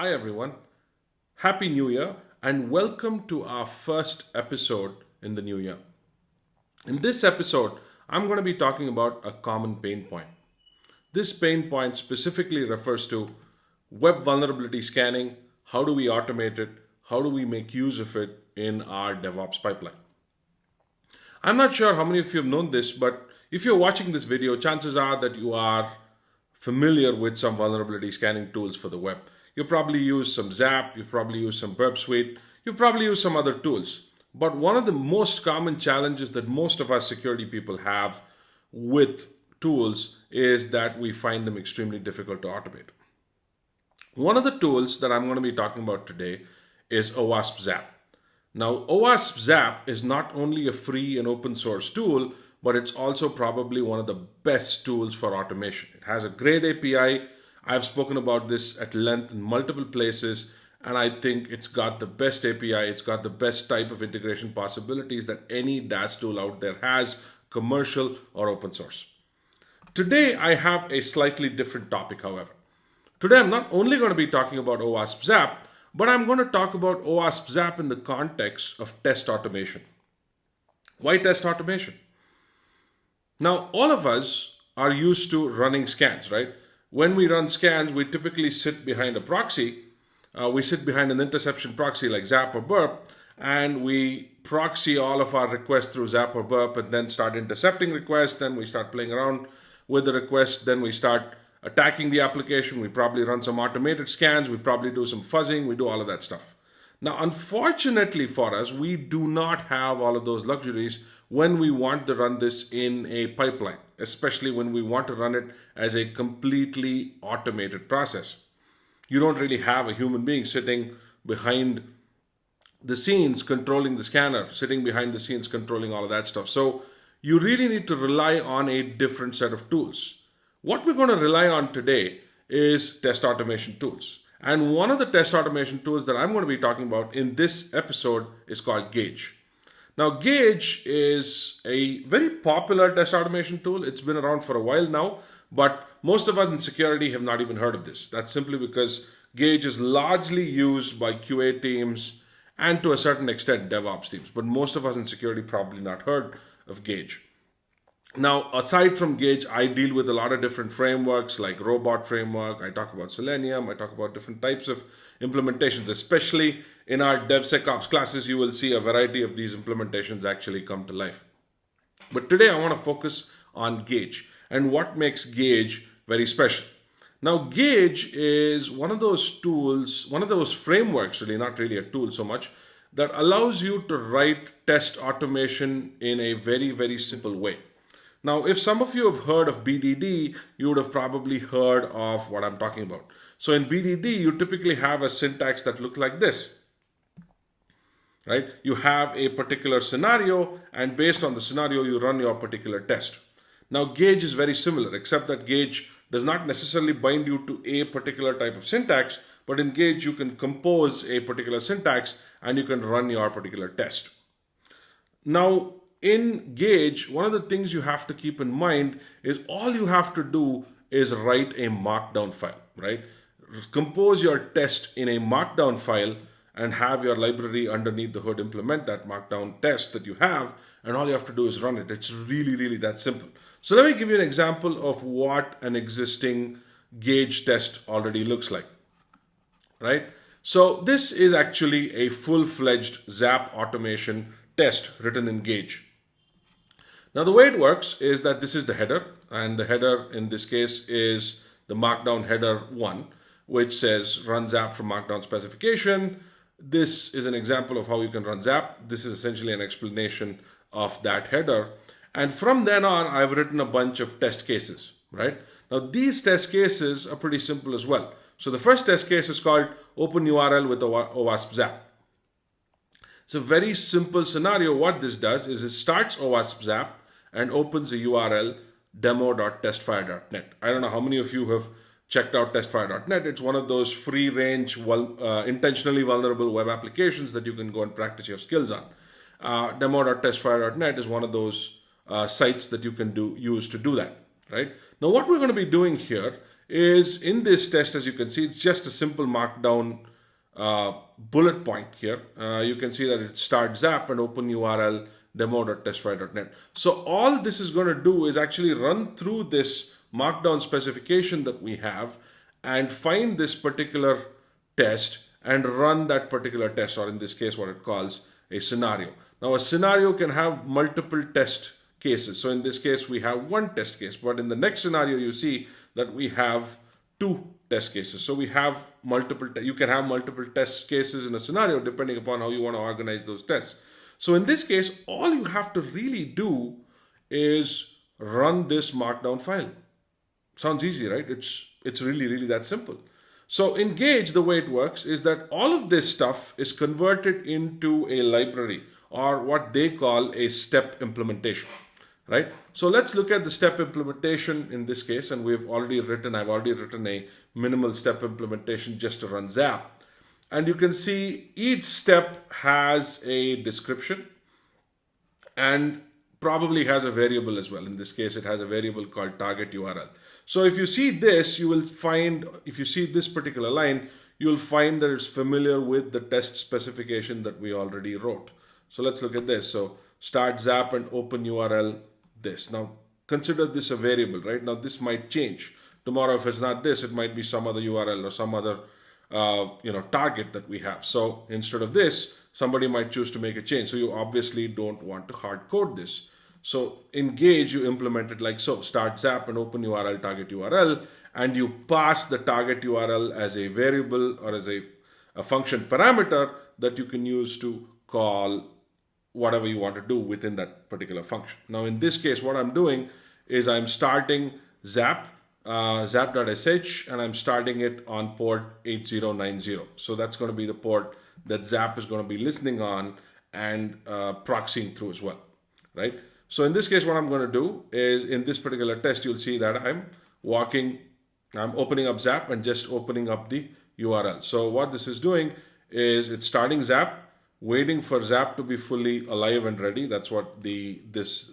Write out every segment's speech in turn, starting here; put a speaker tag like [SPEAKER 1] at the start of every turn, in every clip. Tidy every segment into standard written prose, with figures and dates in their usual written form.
[SPEAKER 1] Hi, everyone. Happy New Year and welcome to our first episode in the new year. In this episode, I'm going to be talking about a common pain point. This pain point specifically refers to web vulnerability scanning. How do we automate it? How do we make use of it in our DevOps pipeline? I'm not sure how many of you have known this, but if you're watching this video, chances are that you are familiar with some vulnerability scanning tools for the web. You probably use some ZAP, you've probably used some Burp Suite, you've probably used some other tools. But one of the most common challenges that most of our security people have with tools is that we find them extremely difficult to automate. One of the tools that I'm going to be talking about today is OWASP ZAP. Now, OWASP ZAP is not only a free and open source tool, but it's also probably one of the best tools for automation. It has a great API. I've spoken about this at length in multiple places, and I think it's got the best API. It's got the best type of integration possibilities that any DAST tool out there has, commercial or open source. Today, I have a slightly different topic, however. Today, I'm not only going to be talking about OWASP ZAP, but I'm going to talk about OWASP ZAP in the context of test automation. Why test automation? Now, all of us are used to running scans, right? When we run scans, we typically sit behind a proxy. We sit behind an interception proxy like ZAP or Burp, and we proxy all of our requests through ZAP or Burp and then start intercepting requests. Then we start playing around with the request. Then we start attacking the application. We probably run some automated scans. We probably do some fuzzing. We do all of that stuff. Now, unfortunately for us, we do not have all of those luxuries when we want to run this in a pipeline, especially when we want to run it as a completely automated process. You don't really have a human being sitting behind the scenes controlling the scanner, sitting behind the scenes controlling all of that stuff. So you really need to rely on a different set of tools. What we're going to rely on today is test automation tools. And one of the test automation tools that I'm going to be talking about in this episode is called Gauge. Now, Gauge is a very popular test automation tool. It's been around for a while now, but most of us in security have not even heard of this. That's simply because Gauge is largely used by QA teams and to a certain extent DevOps teams. But most of us in security probably not heard of Gauge. Now, aside from Gauge, I deal with a lot of different frameworks like Robot Framework. I talk about Selenium. I talk about different types of implementations. Especially in our DevSecOps classes, you will see a variety of these implementations actually come to life. But today I want to focus on Gauge and what makes Gauge very special. Now, Gauge is one of those tools, one of those frameworks, really, not really a tool so much, that allows you to write test automation in a very, very simple way. Now, if some of you have heard of BDD, you would have probably heard of what I'm talking about. So in BDD, you typically have a syntax that looks like this, right? You have a particular scenario, and based on the scenario, you run your particular test. Now, Gauge is very similar, except that Gauge does not necessarily bind you to a particular type of syntax, but in Gauge, you can compose a particular syntax and you can run your particular test. Now, in Gauge, one of the things you have to keep in mind is all you have to do is write a markdown file, right? Compose your test in a markdown file and have your library underneath the hood implement that markdown test that you have, and all you have to do is run it. It's really, really that simple. So let me give you an example of what an existing Gauge test already looks like, right? So this is actually a full-fledged ZAP automation test written in Gauge. Now, the way it works is that this is the header, and the header in this case is the markdown header 1, which says run ZAP from markdown specification. This is an example of how you can run ZAP. This is essentially an explanation of that header. And from then on, I've written a bunch of test cases, right? Now, these test cases are pretty simple as well. So the first test case is called open URL with OWASP ZAP. It's a very simple scenario. What this does is it starts OWASP ZAP and opens a URL demo.testfire.net. I don't know how many of you have checked out testfire.net. It's one of those free range, intentionally vulnerable web applications that you can go and practice your skills on. Demo.testfire.net is one of those sites that you can use to do that, right? Now, what we're going to be doing here is in this test, as you can see, it's just a simple markdown bullet point here. You can see that it start zap and open URL demo.testfire.net. So all this is going to do is actually run through this markdown specification that we have and find this particular test and run that particular test, or in this case what it calls a scenario. Now a scenario can have multiple test cases. So in this case we have one test case, but in the next scenario you see that we have two test cases. So we have you can have multiple test cases in a scenario depending upon how you want to organize those tests. So in this case, all you have to really do is run this markdown file. Sounds easy, right? It's really that simple. So in Gauge, the way it works is that all of this stuff is converted into a library, or what they call a step implementation, right? So let's look at the step implementation in this case, and I've already written a minimal step implementation just to run Zap. And you can see each step has a description and probably has a variable as well. In this case, it has a variable called target URL. So if you see this, you will find, if you see this particular line, you'll find that it's familiar with the test specification that we already wrote. So let's look at this. So start zap and open URL this. Now consider this a variable, right? Now this might change. Tomorrow, if it's not this, it might be some other URL or some other target that we have. So instead of this, somebody might choose to make a change. So you obviously don't want to hard code this. So in Gauge, you implement it like so: start zap and open URL target URL, and you pass the target URL as a variable or as a function parameter that you can use to call whatever you want to do within that particular function. Now in this case, what I'm doing is I'm starting zap, zap.sh, and I'm starting it on port 8090. So that's going to be the port that Zap is going to be listening on and proxying through as well, right? So in this case, what I'm going to do is in this particular test, you'll see that I'm opening up Zap and just opening up the URL. So what this is doing is it's starting Zap, waiting for Zap to be fully alive and ready. That's what this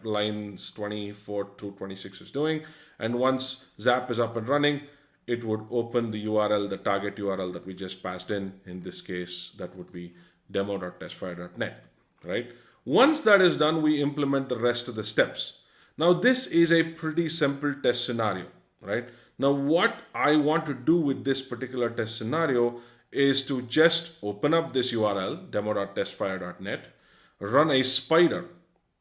[SPEAKER 1] lines 24 through 26 is doing. And once Zap is up and running, it would open the URL, the target URL that we just passed in. In this case, that would be demo.testfire.net, right? Once that is done, we implement the rest of the steps. Now, this is a pretty simple test scenario, right? Now, what I want to do with this particular test scenario is to just open up this URL, demo.testfire.net, run a spider,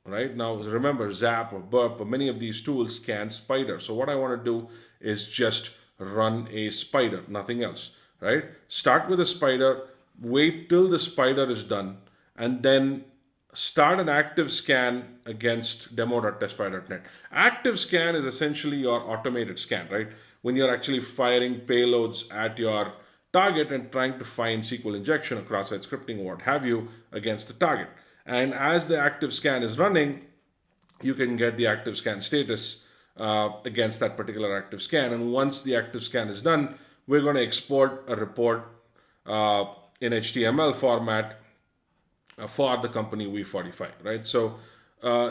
[SPEAKER 1] right? Now, remember, Zap or Burp or many of these tools scan spider. So what I want to do is just run a spider, nothing else, right? Start with a spider, wait till the spider is done, and then start an active scan against demo.testfire.net. Active scan is essentially your automated scan, right? When you're actually firing payloads at your target and trying to find SQL injection or cross-site scripting or what have you against the target. And as the active scan is running, you can get the active scan status against that particular active scan. And once the active scan is done, we're going to export a report in HTML format for the company V45, right? So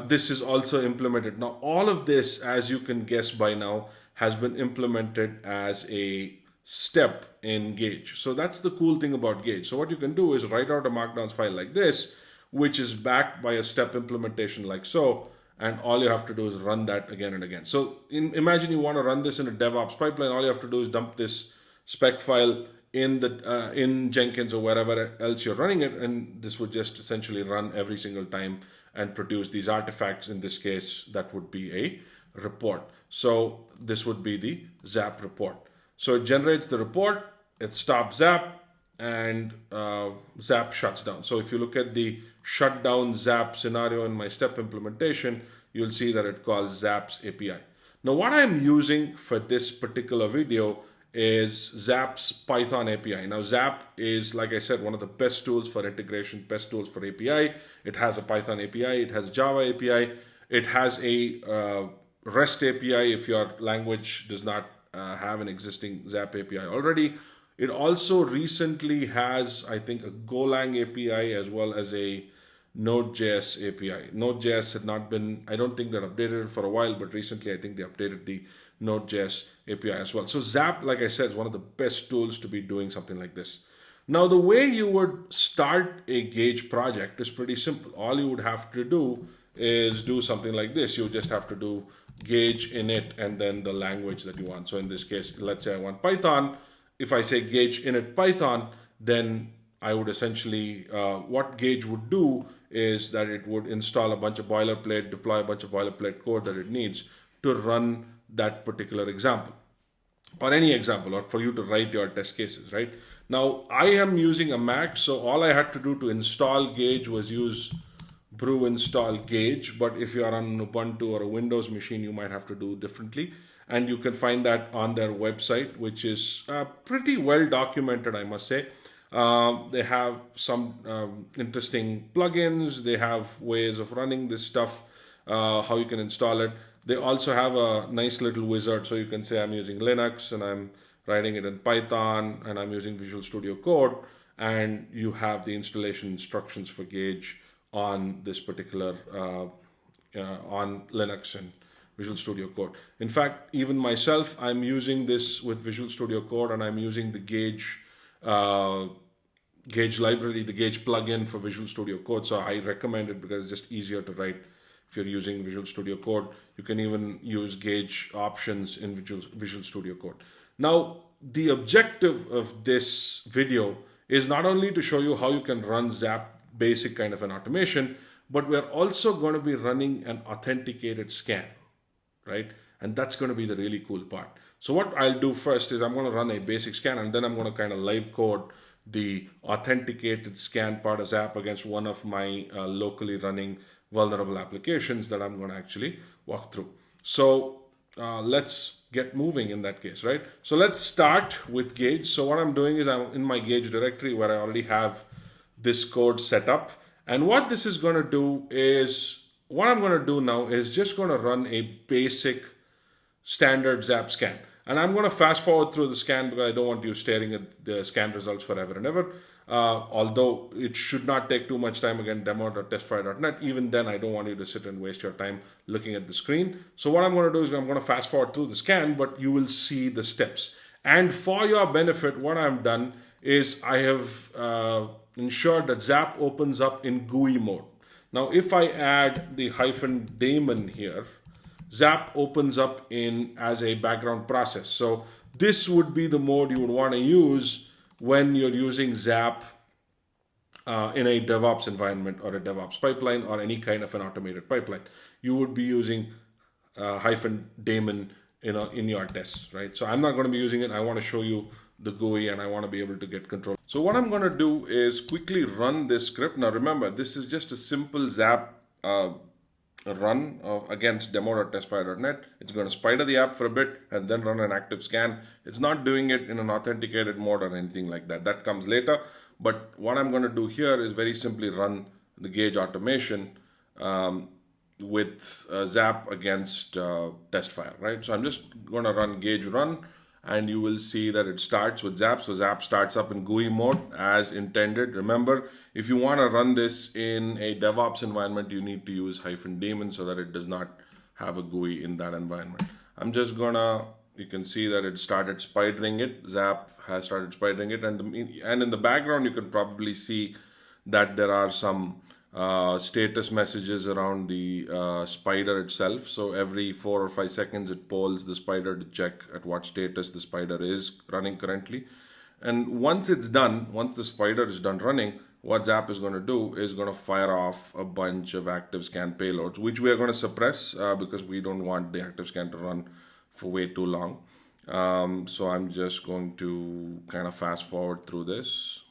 [SPEAKER 1] this is also implemented. Now, all of this, as you can guess by now, has been implemented as a step in Gauge. So that's the cool thing about Gauge. So what you can do is write out a markdowns file like this, which is backed by a step implementation like so, and all you have to do is run that again and again. So imagine you want to run this in a DevOps pipeline. All you have to do is dump this spec file in Jenkins or wherever else you're running it, and this would just essentially run every single time and produce these artifacts. In this case, that would be a report. So this would be the Zap report. So it generates the report, it stops Zap, and Zap shuts down. So if you look at the shutdown Zap scenario in my step implementation, you'll see that it calls Zap's API. Now what I'm using for this particular video is Zap's Python API. Now Zap is, like I said, one of the best tools for integration, best tools for API. It has a Python API, it has a Java API, it has a REST API if your language does not have an existing Zap API already. It also recently has, I think, a Golang API as well as a Node.js API. Node.js had not been, I don't think they updated it for a while, but recently I think they updated the Node.js API as well. So Zap, like I said, is one of the best tools to be doing something like this. Now, the way you would start a Gauge project is pretty simple. All you would have to do is do something like this. You just have to do Gauge init and then the language that you want. So in this case, let's say I want Python. If I say Gauge init Python, then I would essentially, what Gauge would do is that it would install a bunch of boilerplate, deploy a bunch of boilerplate code that it needs to run that particular example, or any example, or for you to write your test cases, right? Now, I am using a Mac, so all I had to do to install Gauge was use brew install Gauge, but if you are on Ubuntu or a Windows machine, you might have to do differently. And you can find that on their website, which is pretty well documented, I must say. They have some interesting plugins. They have ways of running this stuff, how you can install it. They also have a nice little wizard, so you can say I'm using Linux and I'm writing it in Python and I'm using Visual Studio Code, and you have the installation instructions for Gauge on this particular on Linux and Visual Studio Code. In fact, even myself, I'm using this with Visual Studio Code, and I'm using the Gauge library, the Gauge plugin for Visual Studio Code. So I recommend it because it's just easier to write. If you're using Visual Studio Code, you can even use Gauge options in Visual Studio Code. Now, the objective of this video is not only to show you how you can run Zap basic kind of an automation, but we're also going to be running an authenticated scan, right? And that's going to be the really cool part. So what I'll do first is I'm going to run a basic scan, and then I'm going to kind of live code the authenticated scan part of Zap against one of my locally running vulnerable applications that I'm going to actually walk through. So let's get moving in that case, right? So let's start with Gauge. So what I'm doing is I'm in my Gauge directory where I already have this code set up. And what this is going to do is, what I'm going to do now is just going to run a basic standard Zap scan. And I'm going to fast forward through the scan because I don't want you staring at the scan results forever and ever. Although it should not take too much time. Again, demo.testfire.net. Even then, I don't want you to sit and waste your time looking at the screen. So what I'm going to do is I'm going to fast forward through the scan, but you will see the steps. And for your benefit, what I've done is I have ensured that Zap opens up in GUI mode. Now, if I add the -daemon here, Zap opens up in as a background process. So this would be the mode you would want to use when you're using Zap in a DevOps environment or a DevOps pipeline or any kind of an automated pipeline. You would be using -daemon in your tests, right? So I'm not going to be using it. I want to show you the GUI and I want to be able to get control. So what I'm going to do is quickly run this script. Now remember, this is just a simple Zap run against demo.testfire.net. It's going to spider the app for a bit and then run an active scan. It's not doing it in an authenticated mode or anything like that. That comes later. But what I'm going to do here is very simply run the Gauge automation with Zap against Testfire, right? So I'm just going to run Gauge run, and you will see that it starts with Zap. So Zap starts up in GUI mode as intended. Remember, if you want to run this in a DevOps environment, you need to use -daemon so that it does not have a GUI in that environment. I'm just gonna, you can see that it started spidering it. Zap has started spidering it, and in the background, you can probably see that there are some status messages around the spider itself. So every 4 or 5 seconds, it polls the spider to check at what status the spider is running currently. And once it's done, once the spider is done running, what Zap is going to do is going to fire off a bunch of active scan payloads, which we are going to suppress because we don't want the active scan to run for way too long. So I'm just going to kind of fast forward through this.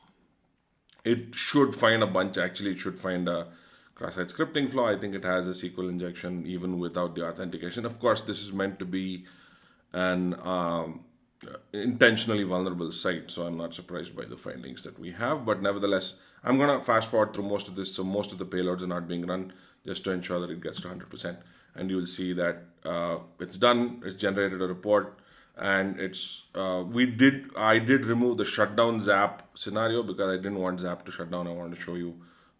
[SPEAKER 1] It should find a bunch. Actually, it should find a cross-site scripting flaw. I think it has a SQL injection even without the authentication. Of course, this is meant to be an intentionally vulnerable site, so I'm not surprised by the findings that we have. But nevertheless, I'm going to fast forward through most of this. So most of the payloads are not being run just to ensure that it gets to 100%. And you'll see that it's done. It's generated a report. And it's I did remove the shutdown Zap scenario because I didn't want Zap to shut down. I wanted to show you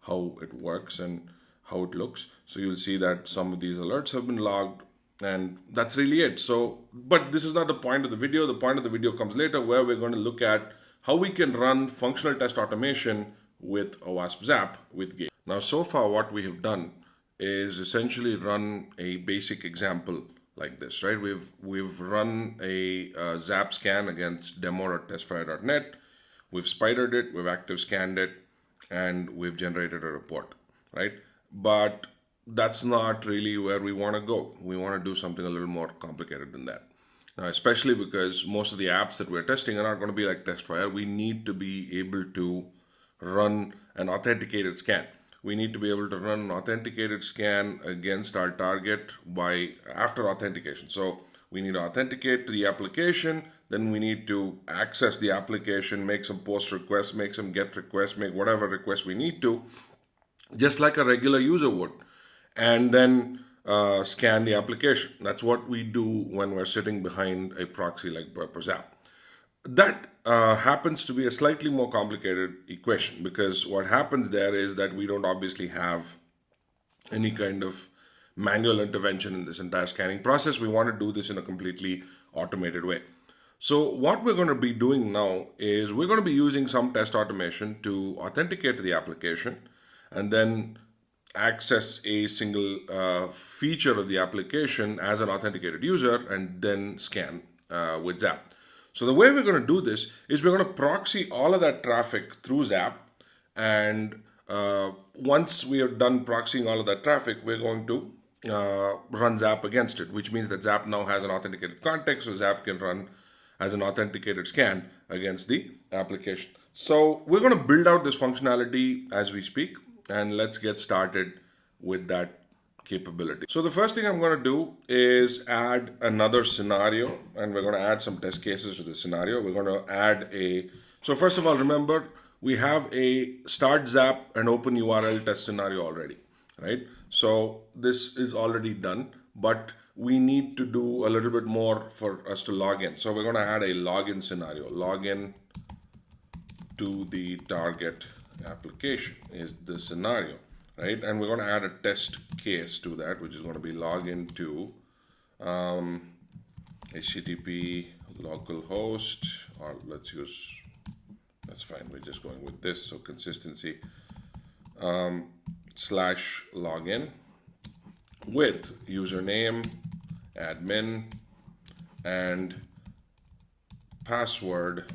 [SPEAKER 1] how it works and how it looks. So you'll see that some of these alerts have been logged. And that's really it. So, but this is not the point of the video. The point of the video comes later, where we're going to look at how we can run functional test automation with OWASP ZAP with Gate. Now, so far what we have done is essentially run a basic example like this, right? We've run a ZAP scan against demo.testfire.net. We've spidered it, we've active scanned it, and we've generated a report, right? But that's not really where we want to go. We want to do something a little more complicated than that. Now, especially because most of the apps that we're testing are not going to be like TestFire. We need to be able to run an authenticated scan. We need to be able to run an authenticated scan against our target by after authentication. So we need to authenticate to the application, then we need to access the application, make some post requests, make some get requests, make whatever requests we need to, just like a regular user would, and then scan the application. That's what we do when we're sitting behind a proxy like Burp or Zap. That happens to be a slightly more complicated equation, because what happens there is that we don't obviously have any kind of manual intervention in this entire scanning process. We want to do this in a completely automated way. So what we're going to be doing now is we're going to be using some test automation to authenticate to the application and then access a single feature of the application as an authenticated user and then scan with Zap. So the way we're going to do this is we're going to proxy all of that traffic through Zap, and once we are done proxying all of that traffic, we're going to run Zap against it, which means that Zap now has an authenticated context, so Zap can run as an authenticated scan against the application. So we're going to build out this functionality as we speak, and let's get started with that capability. So the first thing I'm going to do is add another scenario, and we're going to add some test cases to this scenario. We're going to add so first of all, remember, we have a start Zap and open URL test scenario already, right? So this is already done, but we need to do a little bit more for us to log in. So we're going to add a login scenario. Login to the target application is the scenario, right? And we're going to add a test case to that, which is going to be login to HTTP localhost, or let's use, that's fine, we're just going with this, so consistency, slash login with username, admin, and password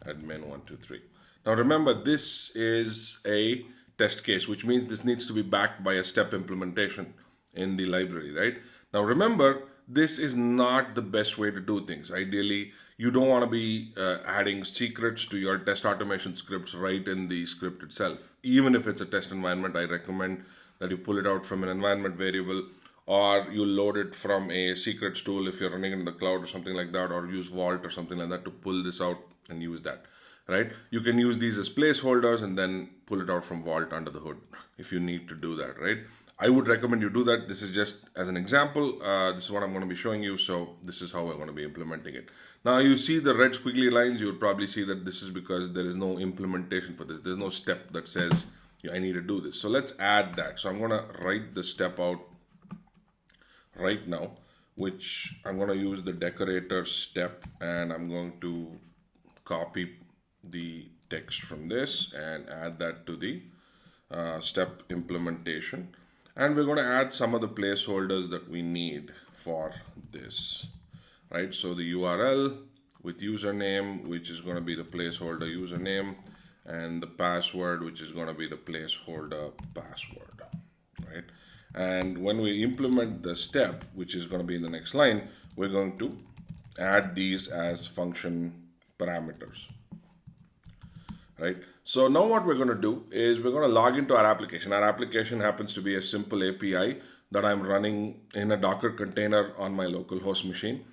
[SPEAKER 1] admin123. Now remember, this is a test case, which means this needs to be backed by a step implementation in the library, right? Now remember, this is not the best way to do things. Ideally, you don't want to be adding secrets to your test automation scripts right in the script itself. Even if it's a test environment, I recommend that you pull it out from an environment variable, or you load it from a secrets tool if you're running in the cloud or something like that, or use Vault or something like that to pull this out and use that, right? You can use these as placeholders and then pull it out from Vault under the hood if you need to do that, right? I would recommend you do that. This is just as an example. This is what I'm going to be showing you. So this is how we're going to be implementing it. Now you see the red squiggly lines. You would probably see that this is because there is no implementation for this. There's no step that says, I need to do this. So let's add that. So I'm going to write the step out right now, which I'm going to use the decorator step, and I'm going to copy the text from this and add that to the step implementation. And we're going to add some of the placeholders that we need for this, right? So the URL with username, which is going to be the placeholder username, and the password, which is going to be the placeholder password, right? And when we implement the step, which is going to be in the next line, we're going to add these as function parameters, right? So now what we're going to do is we're going to log into our application. Our application happens to be a simple API that I'm running in a Docker container on my local host machine.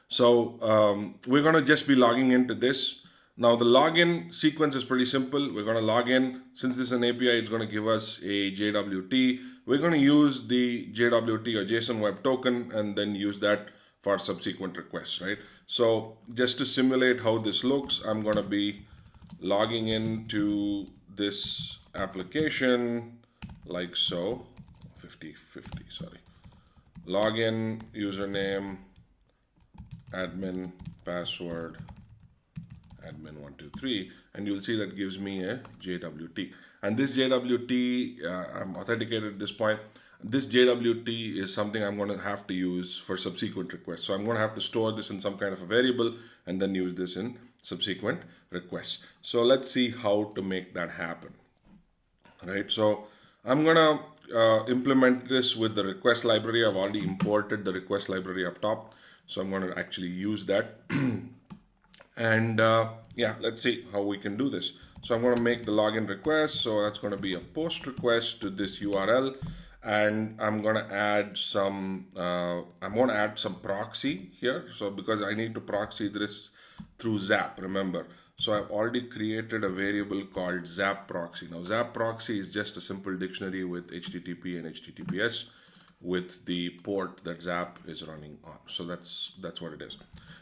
[SPEAKER 1] So we're going to just be logging into this. Now the login sequence is pretty simple. We're going to log in. Since this is an API, it's going to give us a JWT. We're going to use the JWT or JSON Web Token and then use that for subsequent requests, right? So just to simulate how this looks, I'm going to be logging into this application like so, 50, sorry. login, username, admin, password, admin123, and you'll see that gives me a JWT. And this JWT, I'm authenticated at this point. This JWT is something I'm going to have to use for subsequent requests. So I'm going to have to store this in some kind of a variable and then use this in subsequent requests. So let's see how to make that happen. Right, so I'm going to implement this with the request library. I've already imported the request library up top. So I'm going to actually use that. And yeah, let's see how we can do this. So I'm going to make the login request. So that's going to be a post request to this URL, and I'm going to add some. Proxy here. So because I need to proxy this through ZAP, remember. So I've already created a variable called ZAP proxy. Now ZAP proxy is just a simple dictionary with HTTP and HTTPS with the port that ZAP is running on. So that's what it is.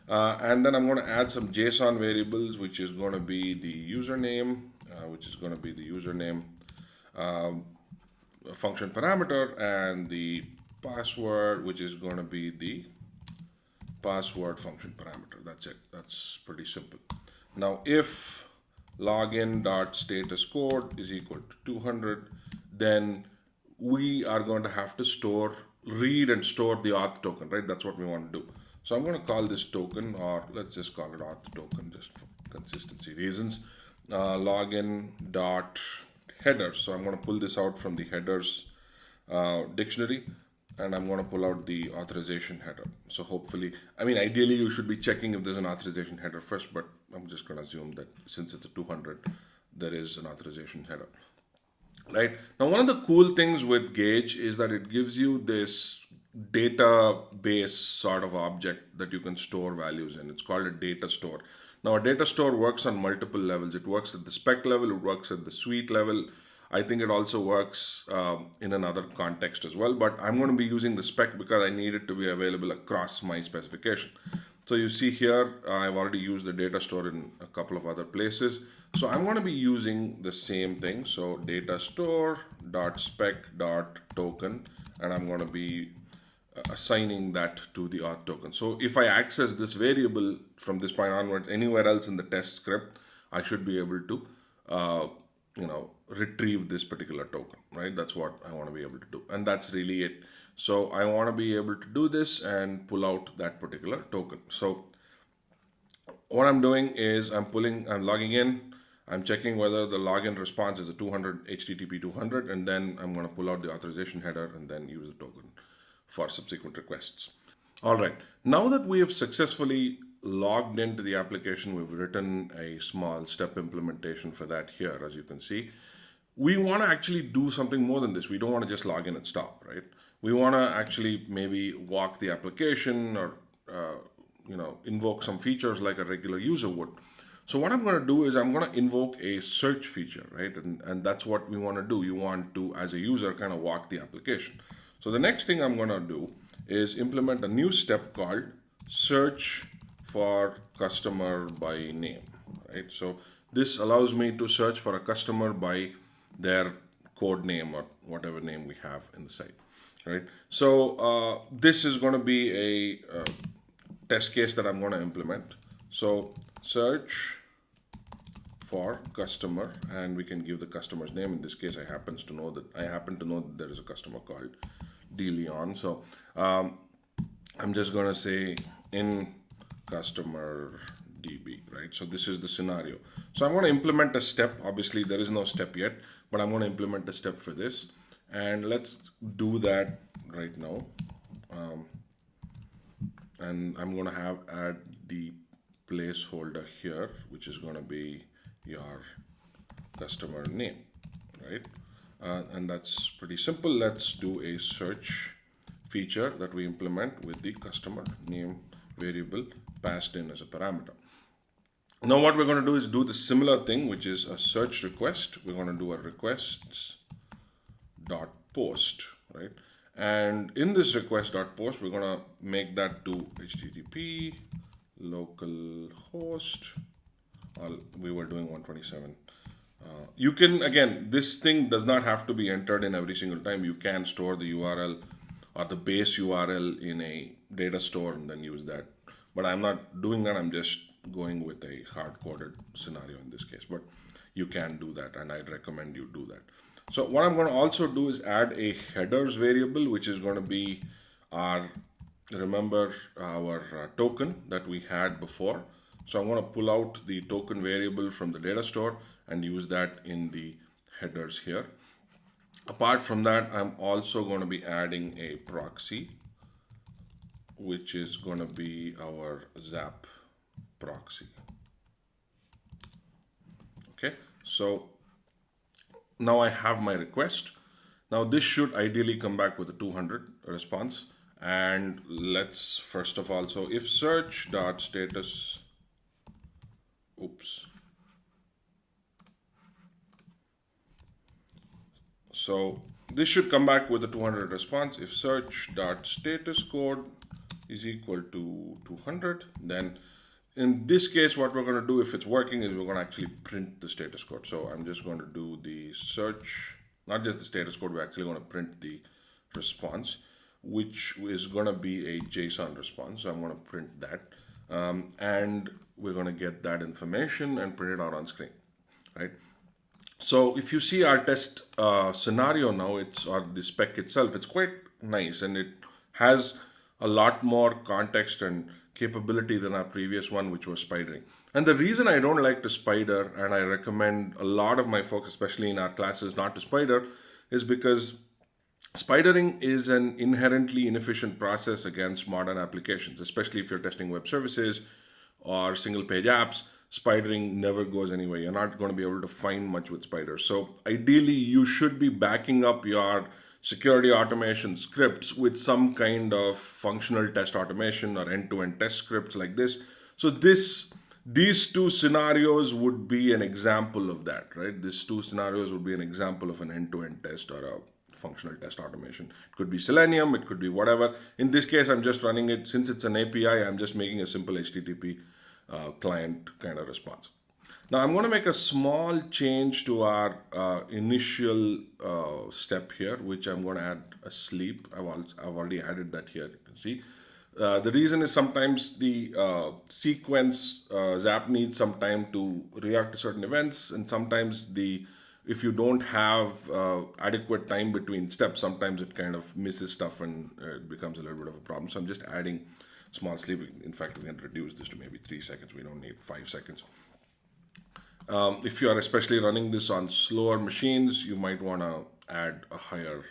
[SPEAKER 1] And then I'm going to add some JSON variables, which is going to be the username, function parameter, and the password, which is going to be the password function parameter. That's it. That's pretty simple. Now, if login.status code is equal to 200, then we are going to have to read and store the auth token, right? That's what we want to do. So I'm going to call this token, or let's just call it auth token just for consistency reasons. Login dot headers. So I'm going to pull this out from the headers dictionary, and I'm going to pull out the authorization header. So hopefully, ideally you should be checking if there's an authorization header first, but I'm just going to assume that since it's a 200, there is an authorization header. Right, now one of the cool things with Gauge is that it gives you this database sort of object that you can store values in. It's called a data store. Now a data store works on multiple levels. It works at the spec level, it works at the suite level. I think it also works in another context as well, but I'm going to be using the spec because I need it to be available across my specification. So you see here, I've already used the data store in a couple of other places. So I'm going to be using the same thing. So data store dot spec dot token, and I'm going to be assigning that to the auth token. So if I access this variable from this point onwards, anywhere else in the test script, I should be able to, retrieve this particular token, right? That's what I want to be able to do. And that's really it. So I want to be able to do this and pull out that particular token. So what I'm doing is I'm logging in, I'm checking whether the login response is a 200 HTTP 200, and then I'm going to pull out the authorization header and then use the token for subsequent requests. All right, now that we have successfully logged into the application, we've written a small step implementation for that here, as you can see. We want to actually do something more than this. We don't want to just log in and stop, right? We want to actually maybe walk the application or invoke some features like a regular user would. So what I'm going to do is I'm going to invoke a search feature, right? And that's what we want to do. You want to, as a user, kind of walk the application. So the next thing I'm going to do is implement a new step called search for customer by name, right? So this allows me to search for a customer by their code name or whatever name we have in the site, right? So this is going to be a test case that I'm going to implement. So search for customer, and we can give the customer's name. In this case, I happen to know that there is a customer called DeLeon. So I'm just going to say in customer DB, right? So this is the scenario. So I'm going to implement a step. Obviously, there is no step yet, but I'm going to implement a step for this. And let's do that right now. And I'm going to add the placeholder here, which is going to be your customer name, right? And that's pretty simple. Let's do a search feature that we implement with the customer name variable passed in as a parameter. Now what we're going to do is do the similar thing, which is a search request. We're going to do a requests dot post, right? And in this request dot post, we're going to make that to HTTP localhost. We were doing 127. You can, again, this thing does not have to be entered in every single time. You can store the URL or the base URL in a data store and then use that. But I'm not doing that. I'm just going with a hard-coded scenario in this case. But you can do that, and I'd recommend you do that. So what I'm going to also do is add a headers variable, which is going to be our, remember our token that we had before. So I'm going to pull out the token variable from the data store and use that in the headers here. Apart from that, I'm also going to be adding a proxy, which is going to be our ZAP proxy. Okay, so now I have my request. Now this should ideally come back with a 200 response. And let's first of all, so if search.status, oops. So this should come back with a 200 response. If search.status code is equal to 200, then in this case, what we're going to do, if it's working, is we're going to actually print the status code. So I'm just going to do the search, not just the status code, we're actually going to print the response, which is going to be a JSON response. So I'm going to print that. And we're going to get that information and print it out on screen, right? So if you see our test scenario now, or the spec itself, it's quite nice, and it has a lot more context and capability than our previous one, which was spidering. And the reason I don't like to spider, and I recommend a lot of my folks, especially in our classes, not to spider, is because spidering is an inherently inefficient process against modern applications, especially if you're testing web services or single page apps. Spidering never goes anywhere. You're not going to be able to find much with spiders. So ideally, you should be backing up your security automation scripts with some kind of functional test automation or end-to-end test scripts like this. So these two scenarios would be an example of that, right? These two scenarios would be an example of an end-to-end test or a functional test automation. It could be Selenium, it could be whatever. In this case, I'm just running it, since it's an API, I'm just making a simple HTTP client kind of response. Now I'm going to make a small change to our initial step here, which I'm going to add a sleep. I've already added that here, you can see. The reason is sometimes the sequence ZAP needs some time to react to certain events, and sometimes if you don't have adequate time between steps, sometimes it kind of misses stuff and it becomes a little bit of a problem. So I'm just adding small sleep. In fact, we can reduce this to maybe 3 seconds. We don't need 5 seconds. If you are especially running this on slower machines, you might want to add a higher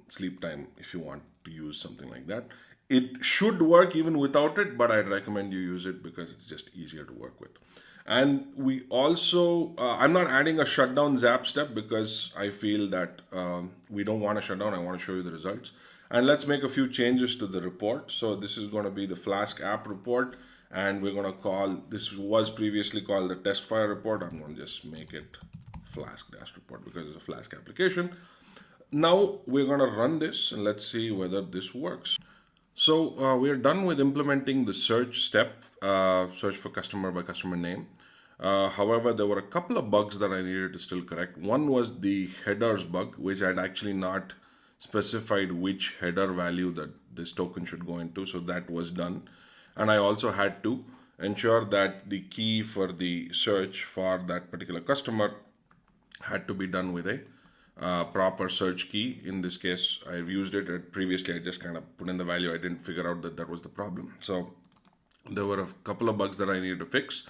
[SPEAKER 1] sleep time if you want to use something like that. It should work even without it, but I'd recommend you use it because it's just easier to work with. And we also, I'm not adding a shutdown ZAP step because I feel that we don't want to shut down. I want to show you the results. And let's make a few changes to the report. So this is going to be the Flask app report. And we're going to call, this was previously called the test fire report. I'm going to just make it Flask dash report because it's a Flask application. Now we're going to run this and let's see whether this works. So we're done with implementing the search step, search for customer by customer name. However, there were a couple of bugs that I needed to still correct. One was the headers bug, which I'd actually not specified which header value that this token should go into. So that was done. And I also had to ensure that the key for the search for that particular customer had to be done with a proper search key. In this case, I've used it. Previously, I just kind of put in the value. I didn't figure out that that was the problem. So there were a couple of bugs that I needed to fix.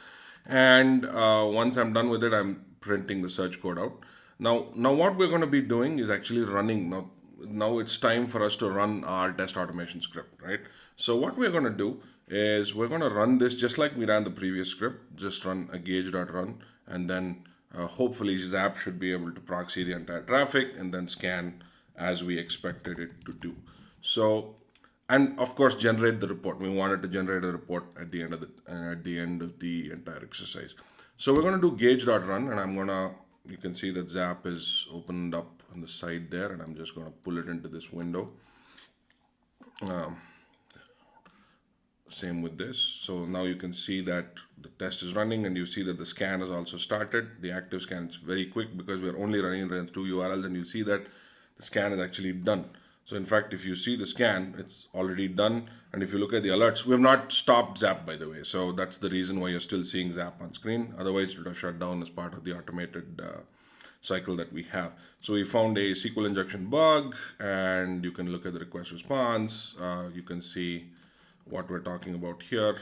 [SPEAKER 1] And once I'm done with it, I'm printing the search code out. Now what we're going to be doing is actually running. Now it's time for us to run our test automation script, right? So what we're going to do is we're going to run this just like we ran the previous script. Just run a gauge.run, and then hopefully ZAP should be able to proxy the entire traffic and then scan as we expected it to do. So, and of course generate the report. We wanted to generate a report at the end of the entire exercise. So we're going to do gauge.run, and I'm going to, you can see that ZAP is opened up on the side there, and I'm just going to pull it into this window. Same with this. So now you can see that the test is running, and you see that the scan has also started. The active scan is very quick because we're only running it in 2 URLs, and you see that the scan is actually done. So in fact, if you see the scan, it's already done. And if you look at the alerts, we have not stopped ZAP, by the way. So that's the reason why you're still seeing ZAP on screen. Otherwise, it would have shut down as part of the automated cycle that we have. So we found a SQL injection bug, and you can look at the request response. You can see what we're talking about here.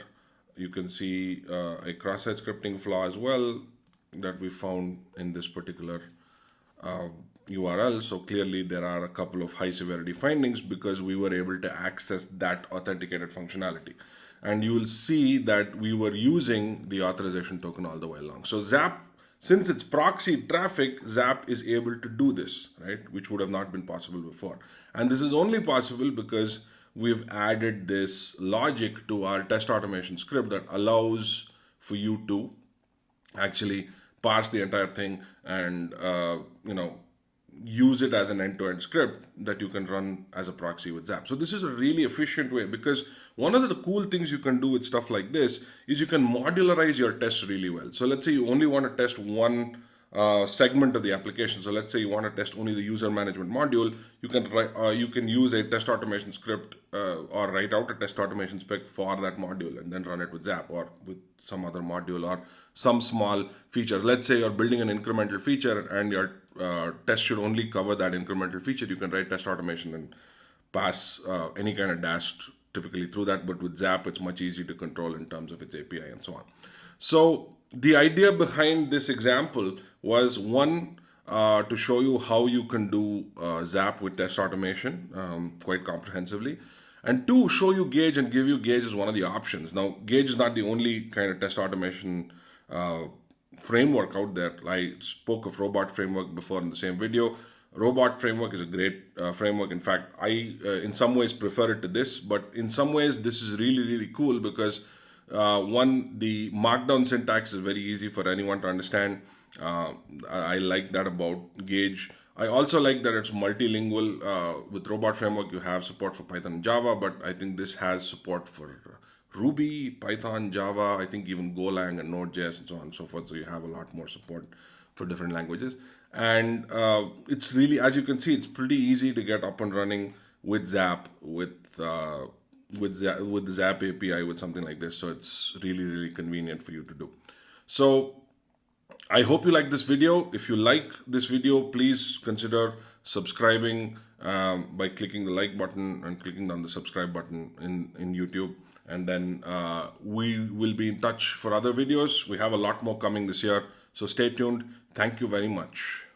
[SPEAKER 1] You can see a cross-site scripting flaw as well that we found in this particular URL. So clearly there are a couple of high severity findings because we were able to access that authenticated functionality. And you will see that we were using the authorization token all the way along. So ZAP, since it's proxy traffic, ZAP is able to do this, right? Which would have not been possible before. And this is only possible because we've added this logic to our test automation script that allows for you to actually parse the entire thing and use it as an end-to-end script that you can run as a proxy with ZAP. So this is a really efficient way, because one of the cool things you can do with stuff like this is you can modularize your tests really well. So let's say you only want to test one segment of the application. So let's say you want to test only the user management module. You can use a test automation script or write out a test automation spec for that module and then run it with ZAP or with some other module or some small features. Let's say you're building an incremental feature and your test should only cover that incremental feature. You can write test automation and pass any kind of DAST typically through that, but with ZAP it's much easier to control in terms of its API and so on. So the idea behind this example was one, to show you how you can do ZAP with test automation quite comprehensively, and two, show you Gauge and give you Gauge as one of the options. Now, Gauge is not the only kind of test automation framework out there. I spoke of Robot Framework before in the same video. Robot Framework is a great framework. In fact, I in some ways prefer it to this, but in some ways this is really, really cool because one, the markdown syntax is very easy for anyone to understand. I like that about Gauge. I also like that it's multilingual. With Robot Framework, you have support for Python and Java, but I think this has support for Ruby, Python, Java, I think even Golang and Node.js and so on and so forth. So you have a lot more support for different languages. And it's really, as you can see, it's pretty easy to get up and running with ZAP, with the ZAP API, with something like this. So it's really, really convenient for you to do. So I hope you like this video. If you like this video, please consider subscribing by clicking the like button and clicking on the subscribe button in YouTube. And then we will be in touch for other videos. We have a lot more coming this year. So stay tuned. Thank you very much.